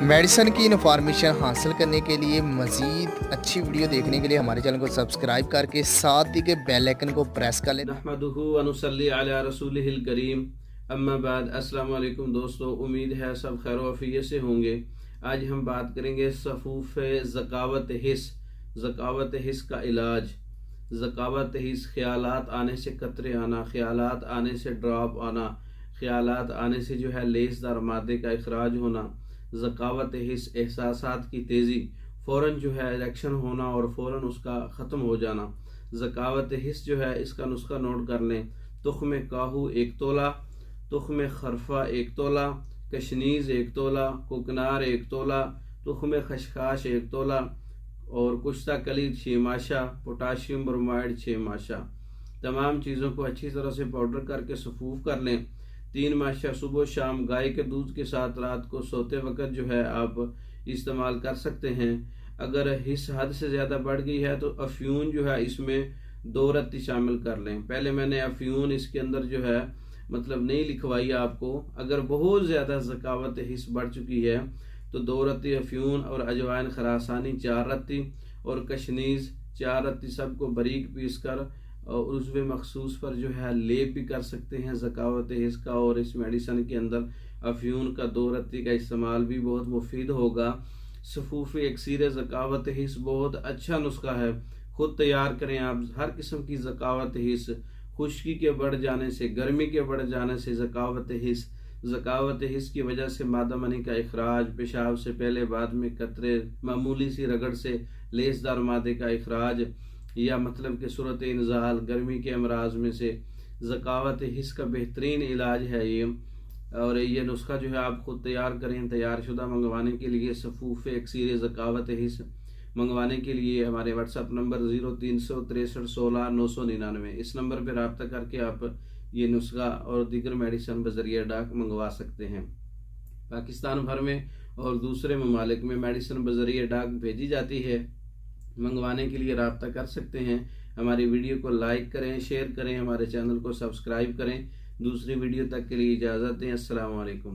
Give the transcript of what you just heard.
Medicine की information हासिल करने के लिए मज़ीद अच्छी वीडियो देखने के लिए हमारे चैनल को सब्सक्राइब करके साथ ही के बेल आइकन को प्रेस कर लें। नहमदुहु व नुसल्ली अला रसूलिहिल करीम, अम्मा बाद। अस्सलाम वालेकुम दोस्तों, उम्मीद है सब खैर वफ़ियत से होंगे। आज हम बात करेंगे सफूफ ज़कावत हिस का इलाज। ज़कावत हिस ख्यालात आने से कतरे आना, ख्यालात आने से ड्रॉप आना, ख्यालात आने से जो है लेसदार मादे का इखराज होना, ज़कावत हिस एहसासात की तेज़ी, फ़ौरन जो है इरेक्शन होना और फ़ौरन उसका ख़त्म हो जाना। ज़कावत हिस जो है इसका नुस्खा नोट कर लें। तुख्म काहू 1 तोला, तुख्म खरफा 1 तोला, कशनीज़ 1 तोला, कुकनार 1 तोला, तुख्म खशखाश 1 तोला और कुश्ता कलीद 6 माशा, पोटाशियम ब्रोमाइड 6 माशा। तमाम चीज़ों को अच्छी तरह से पाउडर करके सफूफ कर लें। 3 माशा सुबह शाम गाय के दूध के साथ रात को सोते वक्त जो है आप इस्तेमाल कर सकते हैं। अगर हिस्स हद से ज़्यादा बढ़ गई है तो अफ्यून जो है इसमें 2 रत्ती शामिल कर लें। पहले मैंने अफ्यून इसके अंदर जो है मतलब नहीं लिखवाई आपको। अगर बहुत ज़्यादा ज़कावत हिस्स बढ़ चुकी है तो 2 रत्ती अफ्यून और अजवाइन खरासानी 4 रत्ती और कशनीज़ 4 रत्ती सबको बारीक पीस कर और उज़्व मखसूस पर जो है लेप भी कर सकते हैं ज़कावत हिस्स का। और इस मेडिसिन के अंदर अफ्यून का 2 रत्ती का इस्तेमाल भी बहुत मुफीद होगा। सफूफ इक्सीर ज़कावत हिस्स बहुत अच्छा नुस्खा है, खुद तैयार करें आप। हर किस्म की ज़कावत हिस्स, खुश्की के बढ़ जाने से, गर्मी के बढ़ जाने से ज़कावत हिस्स की वजह से मादा मनी का इखराज, पेशाब से पहले बाद में कतरे, मामूली सी रगड़ से लेसदार मादे का इखराज या मतलब कि सूरत इंजाल, गर्मी के अमराज में से ज़कावत हिस्स का बेहतरीन इलाज है ये। और ये नुस्खा जो है आप खुद तैयार करें। तैयार शुदा मंगवाने के लिए सफूफ इक्सीर ज़कावत हिस्स मंगवाने के लिए हमारे व्हाट्सअप नंबर 036316 999 इस नंबर पर रब्ता करके आप ये नुस्खा और दीगर मेडिसिन बज़रिया डाक मंगवा सकते हैं। पाकिस्तान भर में और दूसरे ममालिक में मेडिसिन बज़रिया डाक भेजी जाती है। मंगवाने के लिए रब्ता कर सकते हैं। हमारी वीडियो को लाइक करें, शेयर करें, हमारे चैनल को सब्सक्राइब करें। दूसरी वीडियो तक के लिए इजाज़त दें। अस्सलाम वालेकुम।